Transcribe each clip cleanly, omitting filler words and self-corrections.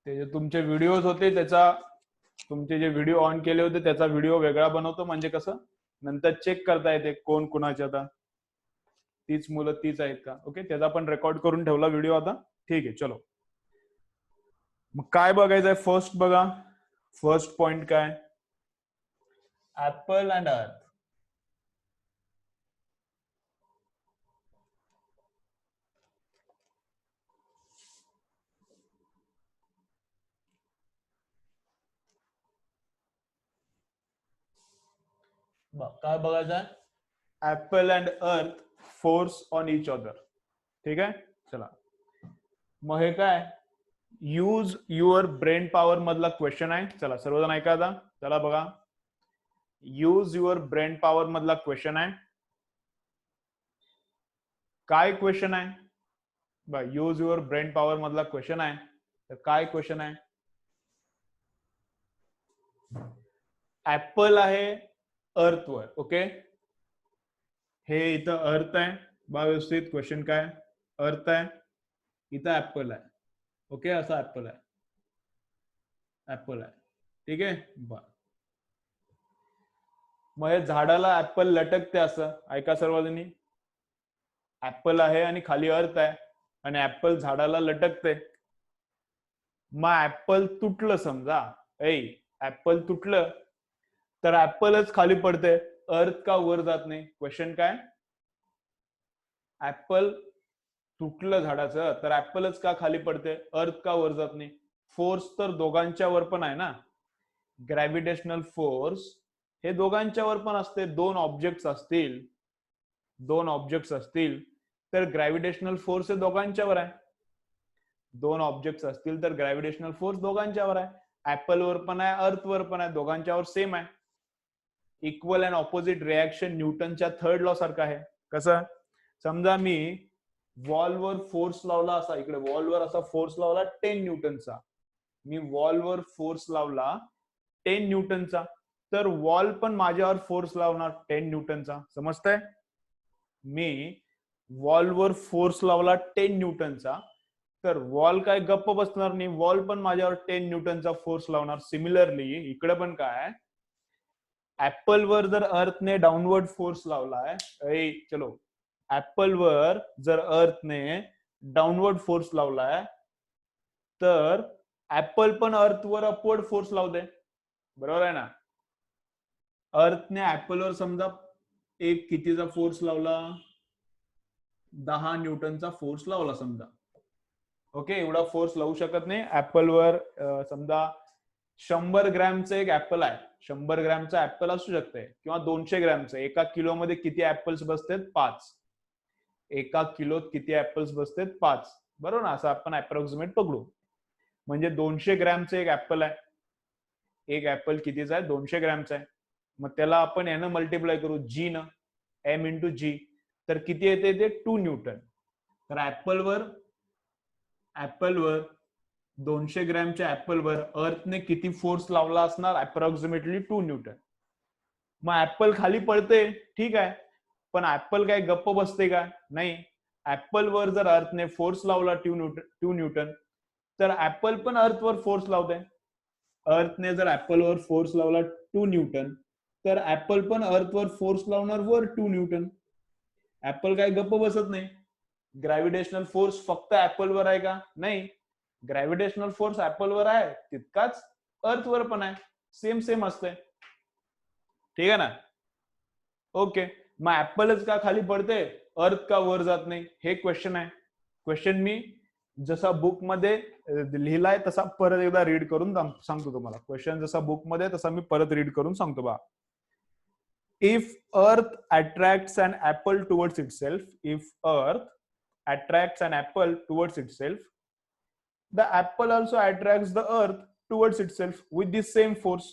ते जे तुमचे व्हिडिओज होते त्याचा, तुमचे जे व्हिडिओ ऑन केले होते त्याचा व्हिडिओ वेगळा बनवतो, म्हणजे कसं नंतर चेक करता येते कोण कुणाचे, आता तीच मुलं तीच आहेत का. ओके, त्याचा पण रेकॉर्ड करून ठेवला व्हिडिओ आता. ठीक आहे, चलो मग काय बघायचंय. फर्स्ट बघा, फर्स्ट पॉइंट काय, ऍपल अँड अर्थ. काय बघायचं, apple and earth force on each other. ठीक आहे, चला मग हे काय, यूज युअर ब्रेन पॉवर मधला क्वेश्चन आहे. चला सर्वजण ऐका आता, चला बघा, यूज युअर ब्रेन पॉवर मधला क्वेश्चन आहे. काय क्वेश्चन आहे बा, यूज युअर ब्रेन पॉवर मधला क्वेश्चन आहे. तर काय क्वेश्चन आहे, ऍपल आहे अर्थवर. ओके, हे इथं अर्थ आहे बा, व्यवस्थित क्वेश्चन काय, अर्थ आहे, इथं ऍपल आहे. ओके, असा ऍपल आहे, ऍपल आहे. ठीक आहे बा, मग हे झाडाला ऍपल लटकते असं, ऐका सर्वजणी. ऍपल आहे आणि खाली अर्थ आहे आणि ऍपल झाडाला लटकते. मग ऍपल तुटलं समजा, ऍपल तुटलं तर ऍपलच खाली पडते, अर्थ का वर जात नाही. क्वेश्चन काय, ऍपल तुटलं झाडाचं तर ऍपलच का खाली पडते, अर्थ का वर जात नाही. फोर्स तर दोघांच्या वर पण आहे ना, ग्रॅव्हिटेशनल फोर्स हे दोघांच्या वर पण असते. दोन ऑब्जेक्ट्स असतील तर ग्रॅव्हिटेशनल फोर्स हे दोघांच्यावर आहे. दोन ऑब्जेक्ट्स असतील तर ग्रॅव्हिटेशनल फोर्स दोघांच्यावर आहे. ऍपल वर पण आहे, अर्थ वर पण आहे, दोघांच्यावर सेम आहे. Equal and opposite reaction न्यूटनच्या third law सारखं आहे. कसं, समजा मी वॉलवर फोर्स लावला असा, इकडे वॉलवर असा फोर्स लावला 10 न्यूटनचा, मी वॉलवर फोर्स लावला 10 न्यूटनचा, तर वॉल पण माझ्यावर फोर्स लावणार 10 न्यूटनचा. समजतंय, मी वॉलवर फोर्स लावला 10 न्यूटनचा तर वॉल काय गप्प बसणार नाही, वॉल पण माझ्यावर 10 न्यूटनचा फोर्स लावणार. सिमिलरली इकडे पण काय, ऍपल वर जर अर्थने डाऊनवर्ड फोर्स लावलाय, चलो ऍपल वर जर अर्थने डाऊनवर्ड फोर्स लावलाय तर ऍपल पण अर्थवर अपवर्ड फोर्स लावते. बरोबर आहे ना. अर्थने ऍपलवर समजा एक कितीचा फोर्स लावला, 10 न्यूटनचा फोर्स लावला समजा. ओके, एवढा फोर्स लावू शकत नाही ऍपलवर. समजा 100 ग्रॅमचं एक ऍपल आहे, 100 ग्रॅमचा ऍपल असू शकते किंवा 200 ग्रॅमचं. एका किलोमध्ये किती ऍपल्स बसतात, 5. एका किलोत किती ऍपल्स बसतात, 5. बरोबर ना, असं आपण अप्रॉक्सिमेट पकडू. म्हणजे 200 ग्रॅमचं एक ऍपल आहे. एक ऍपल कितीचा आहे, 200 ग्रॅमचा आहे. मग त्याला आपण यानं मल्टिप्लाय करू, जी न, एम इंटू जी, तर किती येते ते 2 न्यूटन. तर ऍपलवर 200 ग्रॅमच्या ऍपलवर अर्थने किती फोर्स लावला असणार, अप्रॉक्सिमेटली 2 न्यूटन. मग ऍपल खाली पडते, ठीक आहे, पण ऍपल काय गप्प बसते का, नाही. ऍपल वर जर अर्थने फोर्स लावला 2 न्यूटन तर ऍपल पण अर्थवर फोर्स लावते. अर्थने जर ऍपलवर फोर्स लावला 2 न्यूटन तर ऍपल पण अर्थवर फोर्स लावणार वर 2 न्यूटन. ऍपल काय गप्प बसत नाही. ग्रॅव्हिटेशनल फोर्स फक्त ऍपलवर आहे का, नाही. ग्रॅव्हिटेशनल फोर्स ऍपलवर आहे तितकाच अर्थवर पण आहे, सेम सेम असते. ठीक आहे ना. ओके, मग ऍपलच का खाली पडते, अर्थ का वर जात नाही, हे क्वेश्चन आहे. क्वेश्चन मी जसा बुक मध्ये लिहिलाय तसा परत एकदा रीड करून सांगतो तुम्हाला. क्वेश्चन जसा बुक मध्ये तसा मी परत रीड करून सांगतो बा. If earth attracts an apple towards itself, if earth attracts an apple towards itself, the apple also attracts the earth towards itself with the same force.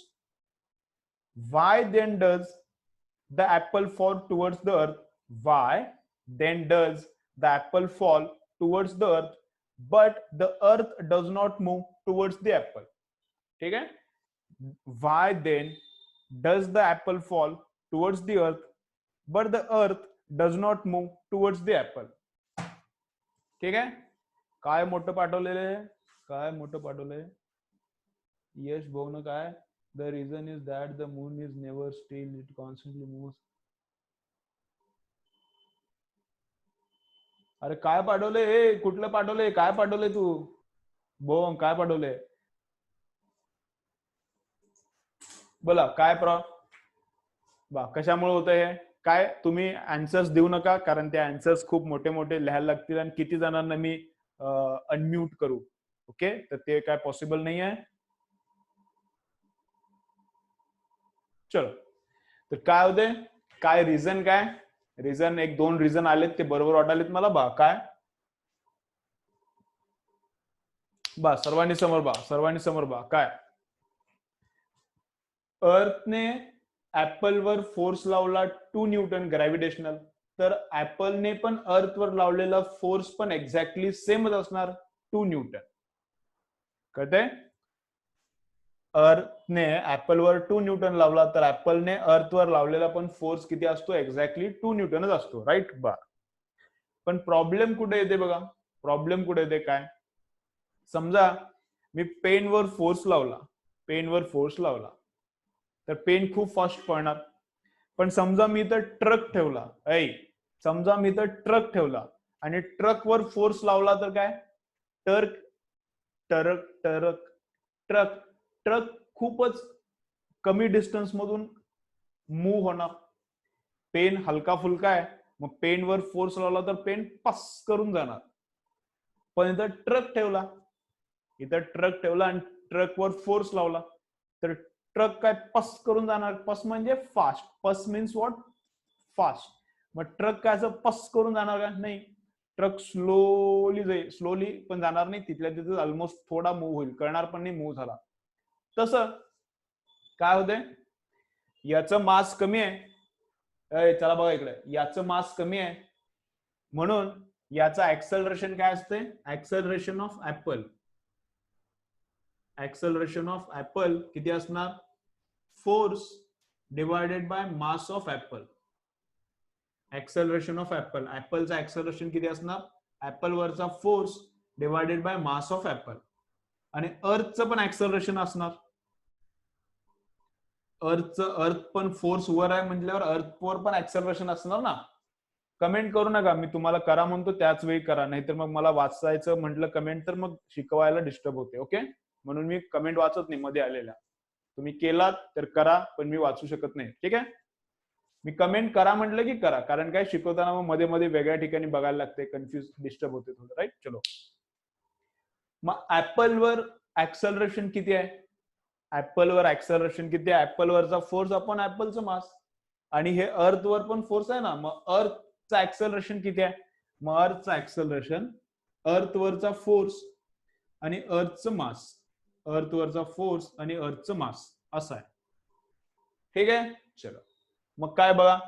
Why then does the apple fall towards the earth? Why then does the apple fall towards the earth but the earth does not move towards the apple? ठीक है. Why then does the apple fall towards the earth but the earth does not move towards the apple? ठीक आहे. काय मोठं पाठवलेलं आहे, काय मोठं पाठवलंय, यश भोगणं काय? The reason is that the moon is never still, it constantly moves. अरे काय पाठवलंय हे? कुठलं पाठवलंय? काय पाठवलंय तू? बोम काय पाठवलंय? बोला काय बा कशामुळे होतं हे? काय तुम्ही आन्सर्स देऊ नका, कारण ते आन्सर्स खूप मोठे मोठे लिहायला लागतील आणि किती जणांना मी अनम्यूट करू. ओके, तर ते काय पॉसिबल नाही आहे. चलो, तर काय होते? काय रिझन काय? रिझन एक दोन रिझन आलेत, ते बरोबर वाटालेत मला. बा काय? बा सर्वांनी समोर बा, सर्वांनी समोर बा. काय? अर्थने ऍपलवर फोर्स लावला 2 न्यूटन ग्रॅव्हिटेशनल, तर ऍपलने पण अर्थवर लावलेला फोर्स पण एक्झॅक्टली सेमच असणार, 2 न्यूटन. कळतंय? अर्थने ऍपलवर 2 न्यूटन लावला, तर ऍपलने अर्थवर लावलेला पण फोर्स किती असतो? एक्झॅक्टली 2 न्यूटनच असतो. राईट? बा पण प्रॉब्लेम कुठे येते बघा? प्रॉब्लेम कुठे येते? काय? समजा मी पेनवर फोर्स लावला, पेनवर फोर्स लावला, तर पेन खूप फास्ट पळणार. पण समजा मी तर ट्रक ठेवला, समजा मी तर ट्रक ठेवला आणि ट्रकवर फोर्स लावला, तर काय? टर्क टरक टरक ट्रक ट्रक खूपच कमी डिस्टन्स मधून मूव्ह होणार. पेन हलका फुलका आहे, मग पेनवर फोर्स लावला तर पेन पस करून जाणार. पण इथं ट्रक ठेवला आणि ट्रकवर फोर्स लावला, तर ट्रक काय पस करून जाणार. पस म्हणजे फास्ट. पस मीन्स व्हॉट? फास्ट. मग ट्रक काय असं पस करून जाणार का? नाही. ट्रक स्लोली जाईल, स्लोली पण जाणार नाही, तिथल्या तिथे ऑलमोस्ट थोडा मूव्ह होईल, कळणार पण नाही मूव्ह झाला. तसं काय होतंय? याचं मास कमी आहे, चला बघा इकडे, याचं मास कमी आहे, म्हणून याचं ऍक्सेलरेशन काय असते? Acceleration of apple, acceleration of apple किती असणार? Force divided by mass of apple. Acceleration of apple, ऍपलचा ऍक्सेलरेशन किती असणार? ऍपल वरचा force divided by mass of apple. आणि अर्थचं पण ऍक्सेलरेशन असणार. अर्थ पण फोर्स वर आहे म्हटल्यावर अर्थवर पण ऍक्सेलरेशन असणार ना. कमेंट करू नका, मी तुम्हाला करा म्हणतो त्याच वेळी करा, नाहीतर मग मला वाचायचं म्हटलं कमेंट तर मग शिकवायला डिस्टर्ब होते. ओके, म्हणून मी कमेंट वाचत नाही मध्ये आलेल्या. तुम्ही केलात तर करा, पण मी वाचू शकत नाही. ठीक आहे? मी कमेंट करा म्हटलं की करा, कारण काय शिकवताना मग मध्ये मध्ये वेगळ्या ठिकाणी बघायला लागते, कन्फ्युज डिस्टर्ब होते थोडं. राईट? चलो, मग ऍपलवर ऍक्सेलरेशन किती आहे? ऍपलवर ऍक्सेलरेशन किती आहे? ऍपलवरचा फोर्स आपण ऍपलचं मास, आणि हे अर्थवर पण फोर्स आहे ना, मग अर्थचा ऍक्सेलरेशन किती आहे? मग अर्थचं ऍक्सेलरेशन, अर्थवरचा फोर्स आणि अर्थचं मास, अर्थवरचा फोर्स आणि अर्थचं मास असं आहे. ठीक आहे? चलो, मग काय बघा,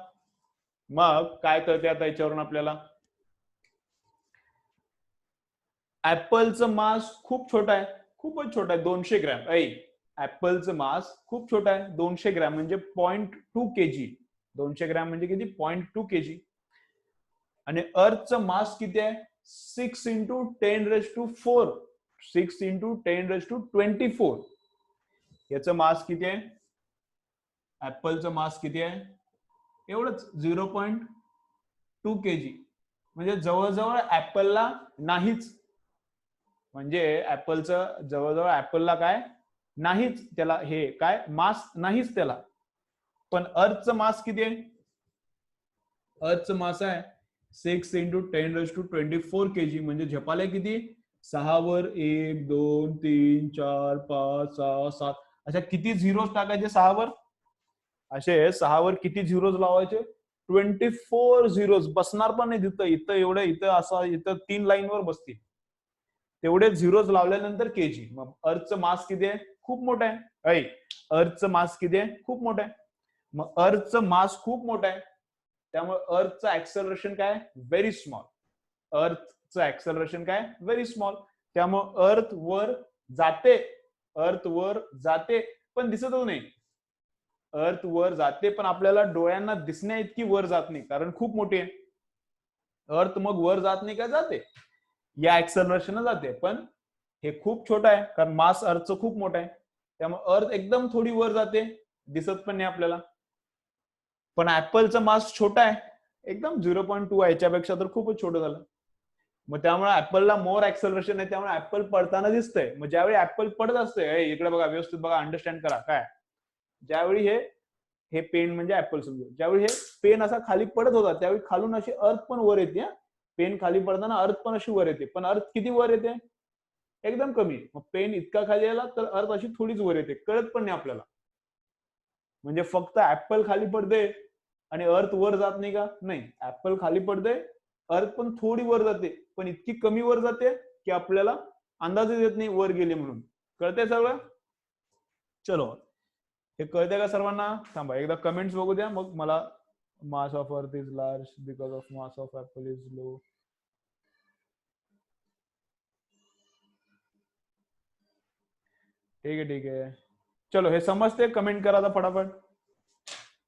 मग काय कळते आता याच्यावरून आपल्याला? ऍपलचं मास खूप छोटा आहे, खूपच छोटा आहे, 200 ग्रॅम. ऍपलचं मास खूप छोटा आहे, 200 ग्रॅम म्हणजे 0.2 kg. 200 ग्रॅम म्हणजे किती? 0.2 kg. आणि अर्थचं मास किती आहे? 6 इंटू 10⁴. 6 इंटू 10⁻²4. याचं मास किती आहे? ऍपलचं मास किती आहे? एवढंच, 0.2 kg. म्हणजे जवळजवळ ऍपलला नाहीच, म्हणजे ऍपलचं जवळजवळ ऍपलला काय नाहीच, त्याला हे काय मास नाहीच त्याला. पण अर्थचं मास किती आहे? अर्थचं मास आहे 6 इंटू 10⁻²4 kg. म्हणजे झपाला किती? 6 वर 1 2 3 4 5 6 7, अशा किती झिरोज टाकायचे 6 वर? असे 6 वर किती झिरोज लावायचे? 24 झिरोज. बसणार पण नाही तिथं, इथं एवढं, इथं असं, इथं 3 लाईन वर बसतील तेवढे झिरोज लावल्यानंतर केजी. मग अर्थचं मास किती आहे? खूप मोठं आहे. अर्थचं मास किती आहे? खूप मोठं आहे. मग अर्थचं मास खूप मोठं आहे, त्यामुळे अर्थचं ऍक्सेलरेशन काय? Very small. अर्थचं ऍक्सेलरेशन काय? Very small. त्यामुळे अर्थ वर जाते, अर्थ वर जाते पण दिसतच नाही. अर्थ वर जाते पण आपल्याला डोळ्यांना दिसण्या इतकी वर जात नाही, कारण खूप मोठी आहे. अर्थ मग वर जात नाही का? जाते, या ऍक्सेलरेशन जाते, पण हे खूप छोटं आहे कारण मास अर्थचं खूप मोठं आहे. त्यामुळे अर्थ एकदम थोडी वर जाते, दिसत पण नाही आपल्याला. पण ऍपलचं मास छोटा आहे, एकदम 0.2 आहे, याच्यापेक्षा तर खूपच छोटं झालं. मग त्यामुळे ऍपलला मोर ऍक्सलरेशन आहे, त्यामुळे ऍपल पडताना दिसतंय. मग ज्यावेळी ऍपल पडत असते, इकडे बघा, व्यवस्थित बघा, अंडरस्टँड करा काय. ज्यावेळी हे पेन म्हणजे ऍपल समजू, ज्यावेळी हे पेन असा खाली पडत होता, त्यावेळी खालून अशी अर्थ पण वर येते. पेन खाली पडताना अर्थ पण अशी वर येते, पण अर्थ किती वर येते, एकदम कमी. मग पेन इतका खाली आला तर अर्थ अशी थोडीच वर येते, कळत पण नाही आपल्याला. म्हणजे फक्त ऍपल खाली पडते आणि अर्थ वर जात नाही का, नाही, ऍपल खाली पडते, अर्थ पण थोडी वर जाते, पण इतकी कमी वर जाते की आपल्याला अंदाजच येत नाही वर गेली म्हणून. कळतंय सगळं? चलो, हे कळतंय का सर्वांना? थांबा एकदा कमेंट्स बघू द्या, मग मला. Mass of earth is large because of mass of apple is low. ठीक आहे, ठीक आहे. चलो, हे समजते? कमेंट करा आता फटाफट.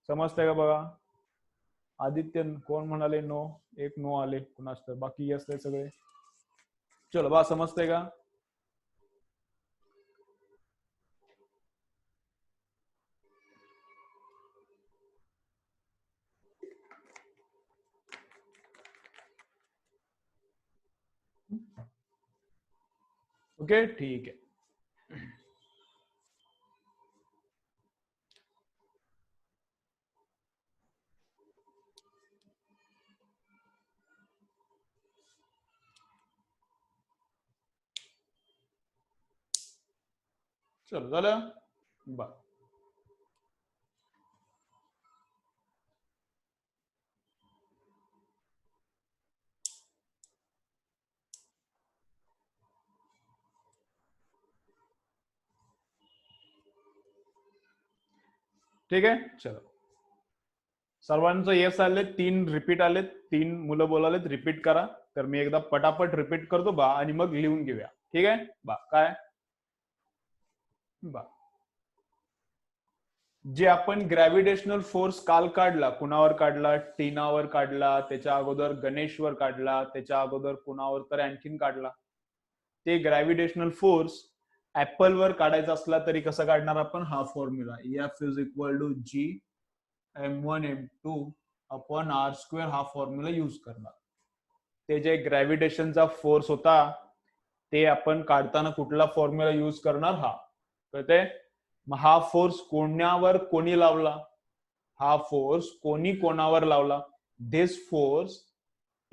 समजतंय का बघा. आदित्य कोण म्हणाले नो, एक नो आले कुणाच तर, बाकी येस आहे सगळे. चलो बा, समजतंय का? ओके, ठीक आहे. चलो, झालं बा. ठीक आहे, चलो. सर्वांचं येस आले, 3 रिपीट आले, 3 मुलं बोलालेत, रिपीट करा. तर मी एकदा पटापट रिपीट करतो बा, आणि मग लिहून घेऊया. ठीक आहे बा. काय बा, जे आपण ग्रॅव्हिटेशनल फोर्स काल काढला, कुणावर काढला, टीनावर काढला, त्याच्या अगोदर गणेशवर काढला, त्याच्या अगोदर कुणावर तर आणखीन काढला, ते ग्रॅव्हिटेशनल फोर्स ऍपल वर काढायचा असला तरी कसं काढणार आपण? हा formula, F is equal to G m1 m2 upon R square, हा फॉर्म्युला युज करणार. ते जे ग्रॅव्हिटेशनचा फोर्स होता, ते आपण काढताना कुठला फॉर्म्युला युज करणार? हा. कळते? मग हा फोर्स कोणावर कोणी लावला? हा फोर्स कोणी कोणावर लावला? This force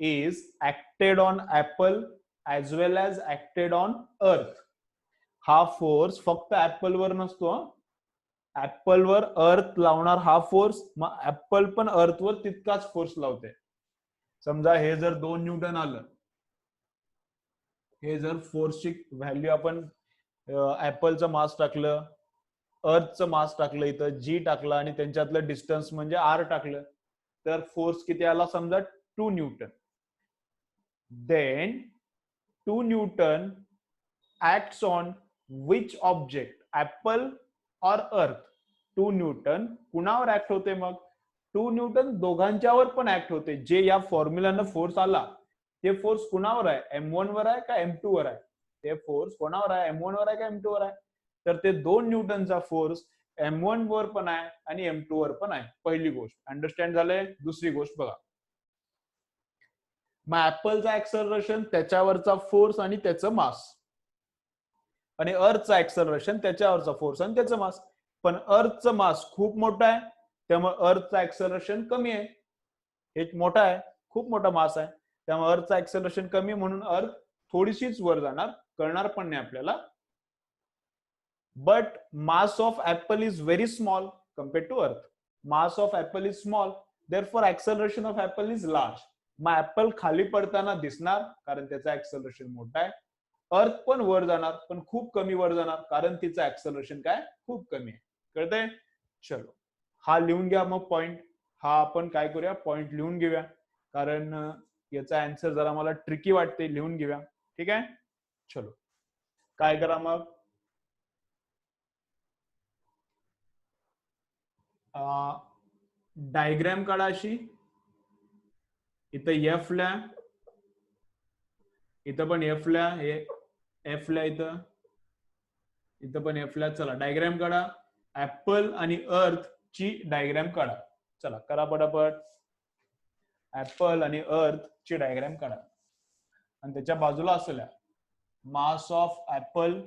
is acted on apple as well as acted on earth. हा फोर्स फक्त ऍपल वर नसतो, ऍपल वर अर्थ लावणार हा फोर्स, मग ऍपल पण अर्थ वर तितकाच फोर्स लावते. समजा हे जर 2 न्यूटन आलं, हे जर फोर्सची व्हॅल्यू आपण ऍपलचं मास टाकलं, अर्थचं मास टाकलं, इथं जी टाकलं, आणि त्यांच्यातलं डिस्टन्स म्हणजे आर टाकलं, तर फोर्स किती आला? समजा 2 newton. Then 2 newton acts on which object, apple or earth? 2 newton कुणावर ऍक्ट होते? मग 2 न्यूटन दोघांच्यावर पण ऍक्ट होते. जे या फॉर्म्युलानं फोर्स आला, ते फोर्स कुणावर आहे? M1 वर आहे का M2 वर आहे? ते फोर्स कोणावर आहे? M1 वर आहे का M2 वर आहे? तर ते 2 न्यूटनचा फोर्स M1 वर पण आहे आणि M2 वर पण आहे. पहिली गोष्ट अंडरस्टँड झालंय. दुसरी गोष्ट बघा, मग ऍपलचा ऍक्सलरेशन, त्याच्यावरचा फोर्स आणि त्याचं मास, आणि अर्थचं ऍक्सलरेशन, त्याच्यावरचा फोर्स आणि त्याचं मास. पण अर्थचं मास खूप मोठा आहे, त्यामुळे अर्थचं ऍक्सलरेशन कमी आहे. हे मोठा आहे, खूप मोठा मास आहे, त्यामुळे अर्थचं ऍक्सलरेशन कमी, म्हणून अर्थ थोडीशीच वर जाणार, कळणार पण नाही आपल्याला. But mass of apple is very small compared to earth. Mass of apple is small, therefore acceleration of apple is large. मग ऍपल खाली पडताना दिसणार कारण त्याचा ऍक्सलरेशन मोठा आहे. अर्थ पण वर जाणार, पण खूप कमी वर जाणार, कारण तिचं ऍक्सलरेशन काय? खूप कमी आहे. कळतंय? चलो, हा लिहून घ्या मग पॉइंट. हा आपण काय करूया? पॉइंट लिहून घेऊया, कारण याचा आन्सर जरा मला ट्रिकी वाटते. लिहून घेऊया. ठीक आहे? चलो, काय करा मग, डायग्रॅम काढा अशी. इथं एफ ला, इथं पण एफ ला, हे एफ ला, इथं इथं पण F ला. चला डायग्राम काढा. ऍपल आणि अर्थ ची डायग्राम काढा. चला करा पटापट. ऍपल आणि अर्थ ची डायग्राम काढा. आणि त्याच्या बाजूला असलेल्या मास of apple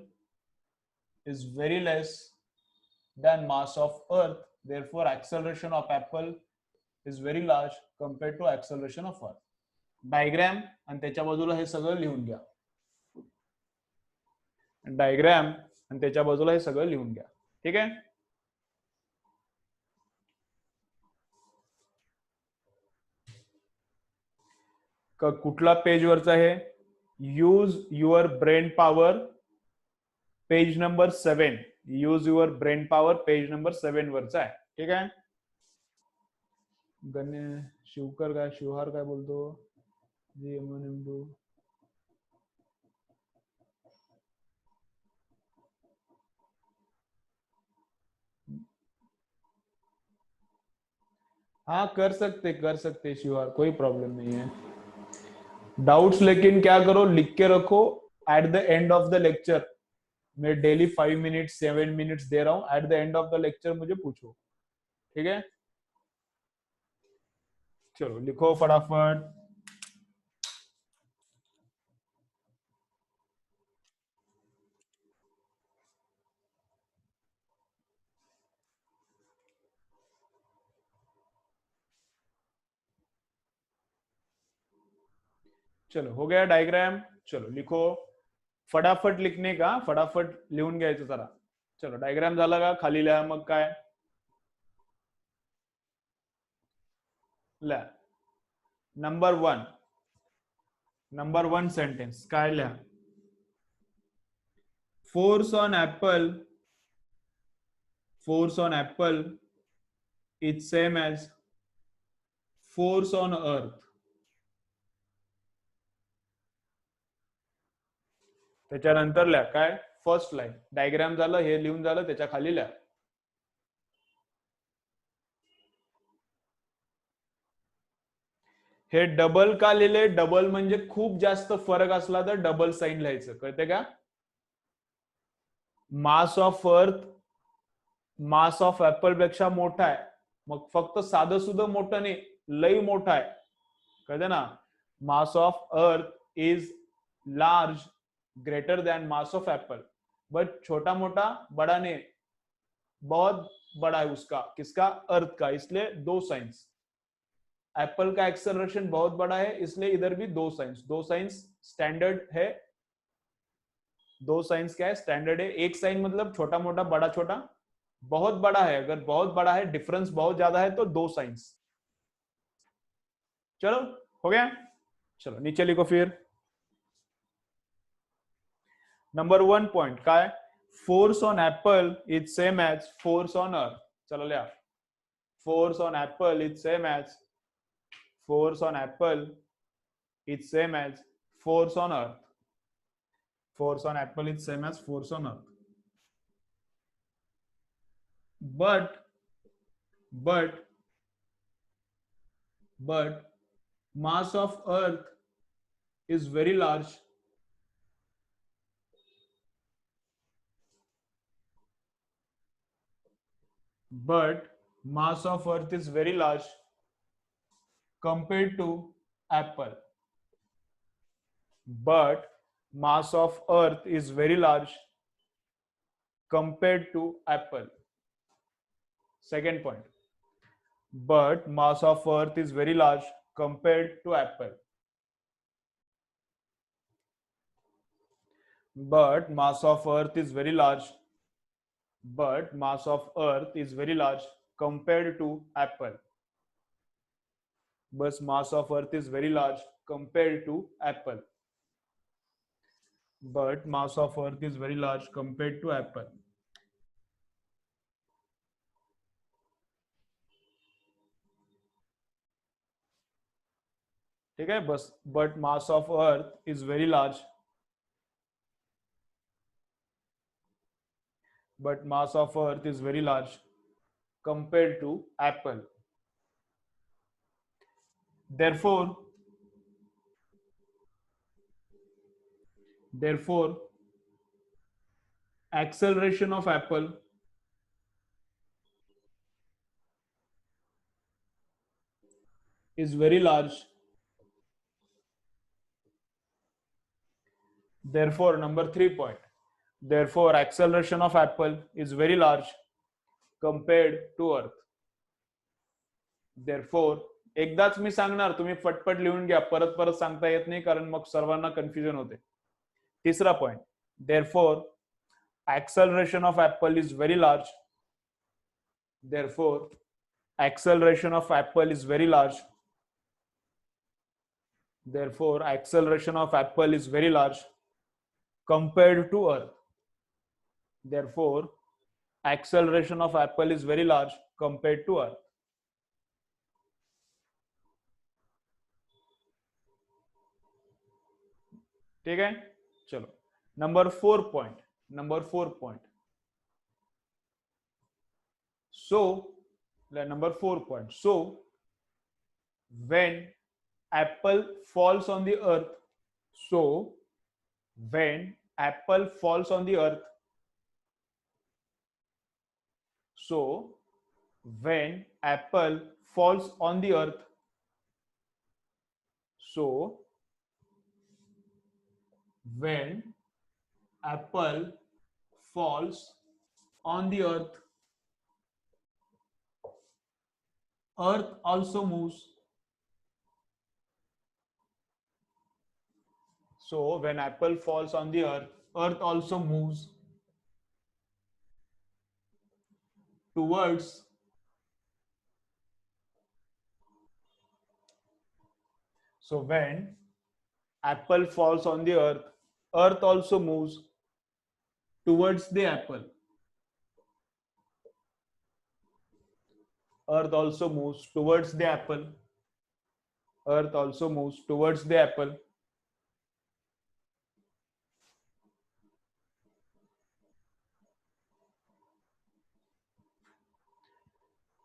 is very less than mass of earth, therefore acceleration of apple is very large compared to acceleration of earth. Diagram आणि त्याच्या बाजूला हे सगळं लिहून घ्या. डायग्राम आणि त्याच्या बाजूला हे सगळं लिहून घ्या. ठीक आहे. कुठला पेज वरचा आहे? Use your brain power, page number 7. Use your brain power page number 7 वरचा आहे. ठीक आहे. शिवकर काय, शिवहार काय बोलतो? हाँ कर सकते शिवहार, कोई प्रॉब्लम नहीं है. डाउट्स लेकिन क्या करो, लिख के रखो. At the end of the lecture, मैं डेली 5 मिनट्स 7 मिनट्स दे रहा हूं. At the end of the lecture मुझे पूछो. ठीक है. चलो लिखो फटाफट. चलो हो गया डायग्राम. चलो लिखो. फटाफट लिखणे का, फटाफट लिहून घ्यायचं जरा. चलो डायग्राम झाला का? खाली लिहा मग काय. लिहा. नंबर वन सेंटेन्स काय लिहा? Force on apple is same as force on earth. त्याच्यानंतर लिहा काय? First line. डायग्राम झालं, हे लिहून झालं, त्याच्या खाली लिहा. हे डबल का लिहिले? डबल म्हणजे खूप जास्त फरक असला तर डबल साइन लिहायचं. कळते का? Mass of earth mass of apple पेक्षा मोठा आहे. मग फक्त साधं सुद्धा मोठं नाही, लई मोठा आहे. कळते ना? Mass of earth is large greater then mass of Apple. But छोटा मोटा बड़ा नहीं, बहुत बड़ा है उसका. किसका? अर्थ का. इसलिए 2 साइंस. एप्पल का एक्सेलरेशन बहुत बड़ा है, इसलिए इधर भी 2 साइंस. 2 साइंस स्टैंडर्ड है. 2 साइंस क्या है? स्टैंडर्ड है. एक साइन मतलब छोटा मोटा बड़ा छोटा. बहुत बड़ा है, अगर बहुत बड़ा है, डिफरेंस बहुत ज्यादा है तो 2 साइंस. चलो हो गया. चलो नीचे लिखो फिर. नंबर 1 पॉइंट काय? Force on apple is same as force on earth. चलो लिया. Force on apple is same as force on apple is same as force on earth. Force on apple is same as force on earth. But mass of earth is very large. But mass of earth is very large compared to apple. But mass of earth is very large compared to apple. Second point. But mass of earth is very large compared to apple. But mass of earth is very large. But mass of earth is very large compared to apple. But mass of earth is very large compared to apple. But mass of earth is very large compared to apple. ठीक है बस. But mass of earth is very large. But mass of earth is very large compared to apple. Therefore acceleration of apple is very large. Therefore, number 3 point. Therefore, acceleration of apple is very large compared to earth. Therefore, एकदाच मी सांगणार, तुम्ही फटफट लिहून घ्या, परत परत सांगता येत नाही कारण मग सर्वांना कन्फ्युजन होते. तिसरा point. Therefore, acceleration of apple is very large. Therefore, acceleration of apple is very large. Therefore, acceleration of apple is very large compared to earth. Therefore, acceleration of apple is very large compared to earth. ठीक है, चलो number 4 point. Number 4 point. So, number 4 point. So, when apple falls on the earth, so when apple falls on the earth, so when apple falls on the earth, so when apple falls on the earth, earth also moves. So when apple falls on the earth also moves towards so when apple falls on the earth also moves towards the apple. Earth also moves towards the apple. Earth also moves towards the apple.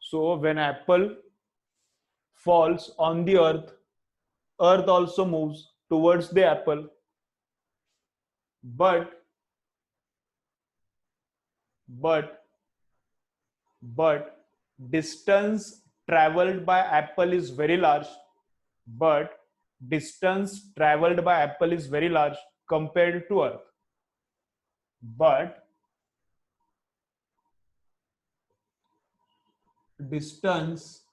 So when apple falls on the earth also moves towards the apple. But distance traveled by apple is very large. But distance traveled by apple is very large compared to earth. But distance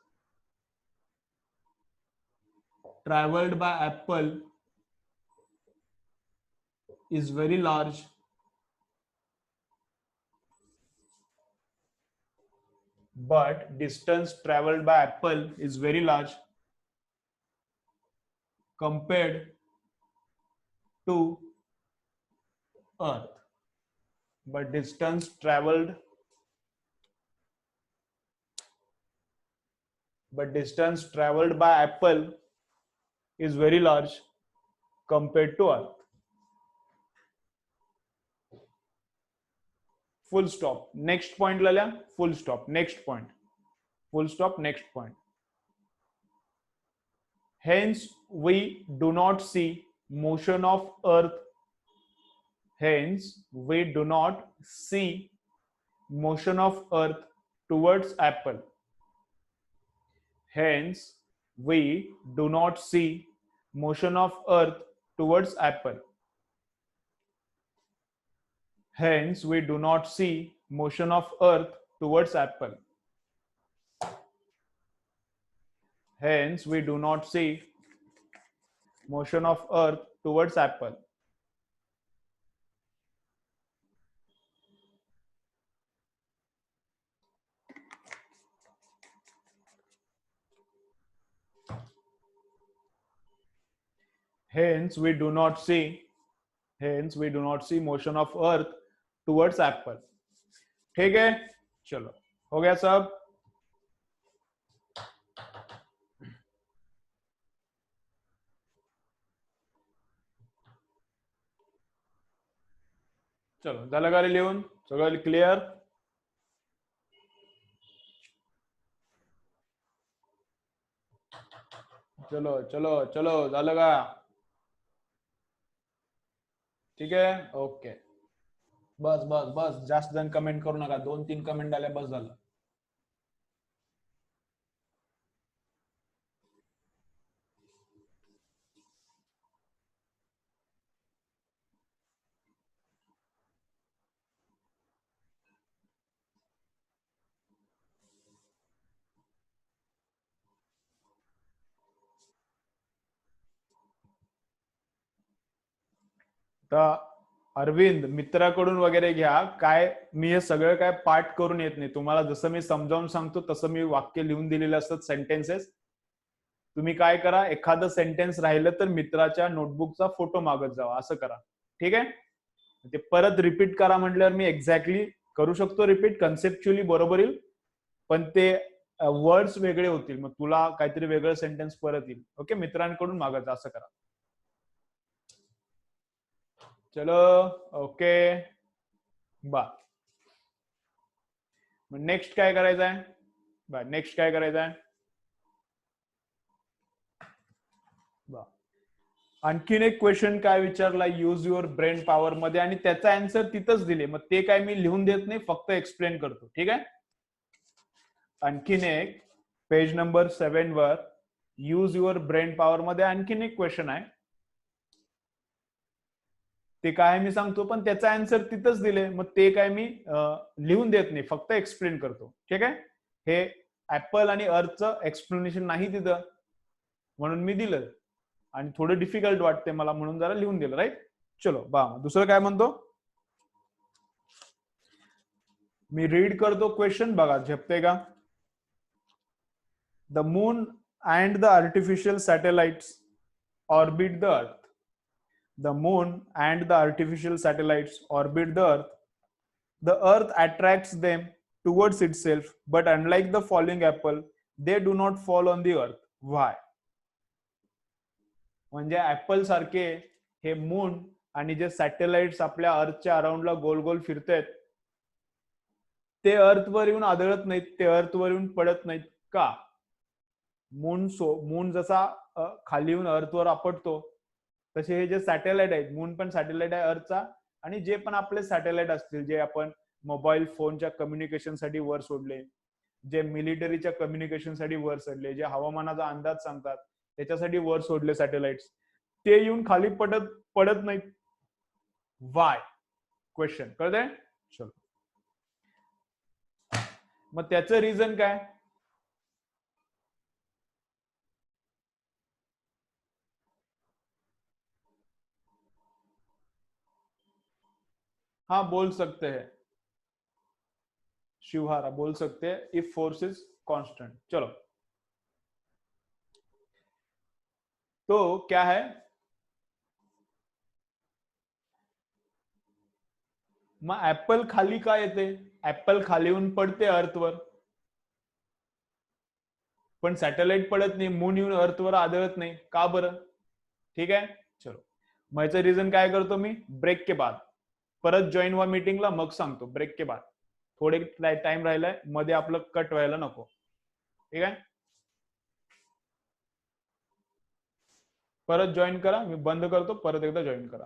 traveled by apple is very large but distance traveled by apple is very large compared to earth. But distance traveled by apple is very large compared to earth. Full stop. Next point ले लिया. Full stop. Next point. Full stop. Next point. Hence, we do not see motion of earth. Hence, we do not see motion of earth towards apple. Hence, we do not see motion of earth towards apple. Hence, we do not see motion of earth towards apple. Hence, we do not see motion of earth towards apple. Hence, we do not see motion of earth towards apple. ठीक है, चलो हो गया सब. चलो झालं का रे लिहून? सगळं clear? चलो चलो चलो झालं का? ठीक है, ओके. बस बस बस, जास्त जण कमेंट करू नका, 2-3 कमेंट आल्या बस झालं. तर अरविंद, मित्राकडून वगैरे घ्या. काय मी हे सगळं काय पाठ करून येत नाही. तुम्हाला जसं मी समजावून सांगतो तसं मी वाक्य लिहून दिलेले असतात, सेंटेन्सेस. तुम्ही काय करा, एखादं सेंटेन्स राहिलं तर मित्राच्या नोटबुकचा फोटो मागत जावा, असं करा. ठीक आहे. ते परत रिपीट करा म्हटल्यावर मी एक्झॅक्टली करू शकतो रिपीट, कन्सेप्च्युअली बरोबर येईल, पण ते वर्ड्स वेगळे होतील. मग तुला काहीतरी वेगळं सेंटेन्स परत येईल. ओके, मित्रांकडून मागत जा, असं करा. चलो. ओके. बा नेक्स्ट काय करायचं आहे? बा नेक्स्ट काय करायचं आहे? बा आणखीन एक क्वेश्चन काय विचारला, यूज युअर ब्रेन पॉवर मध्ये, आणि त्याचा आन्सर तिथंच दिले. मग ते काय मी लिहून देत नाही, फक्त एक्सप्लेन करतो. ठीक आहे. आणखीन एक page number 7 were use your brain power मध्ये आणखीन एक क्वेश्चन आहे. ते काय मी सांगतो, पण त्याचा आन्सर तिथंच दिले. मग ते काय मी लिहून देत नाही, फक्त एक्सप्लेन करतो. ठीक आहे. हे ऍपल आणि अर्थचं एक्सप्लेनेशन नाही तिथं, म्हणून मी दिलं. आणि थोडं डिफिकल्ट वाटते मला, म्हणून जरा लिहून दिलं. राईट. चलो बा दुसरं काय म्हणतो, मी रीड करतो क्वेश्चन, बघा झेपते का. The moon and the artificial satellites orbit the earth. The moon and the artificial satellites orbit the earth. The earth attracts them towards itself, but unlike the falling apple, they do not fall on the earth. Why? म्हणजे apple सारखे हे moon आणि जे satellites आपल्या अर्थच्या अराउंडला गोल गोल फिरतायत, ते अर्थवर येऊन आदळत नाहीत, ते अर्थवर येऊन पडत नाहीत. का? मून जसा खाली येऊन अर्थवर आपटतो, तसे हे जे सॅटेलाइट आहेत, मून पण सॅटेलाइट आहे अर्थचा, आणि जे पण आपले सॅटेलाइट असतील, जे आपण मोबाईल फोनच्या कम्युनिकेशन साठी वर सोडले, जे मिलिटरीच्या कम्युनिकेशन साठी वर सोडले, जे हवामानाचा अंदाज सांगतात त्याच्यासाठी वर सोडले सॅटेलाइट्स, ते येऊन खाली पडत नाहीत. वाय? क्वेश्चन कळतंय. चलो, मग त्याचं रिझन काय? हाँ बोल सकते हैं, शिवहारा बोल सकते हैं, इफ फोर्स इज कांस्टेंट. चलो, तो क्या है, मग ऍपल खाली का येते? ऍपल खाली येऊन पडते अर्थवर, पण सॅटेलाइट पडत नाही, मून येऊन अर्थवर आदळत नाही. का बरं? ठीक आहे. चलो, मग याचं रिझन काय करतो मी ब्रेक के बाद. परत जॉईन व्हा मीटिंगला, मग सांगतो ब्रेक के बाद. थोडे टाइम राहिलाय, मध्ये आपलं कट व्हायला नको. ठीक आहे. परत जॉईन करा, मी बंद करतो, परत एकदा जॉईन करा.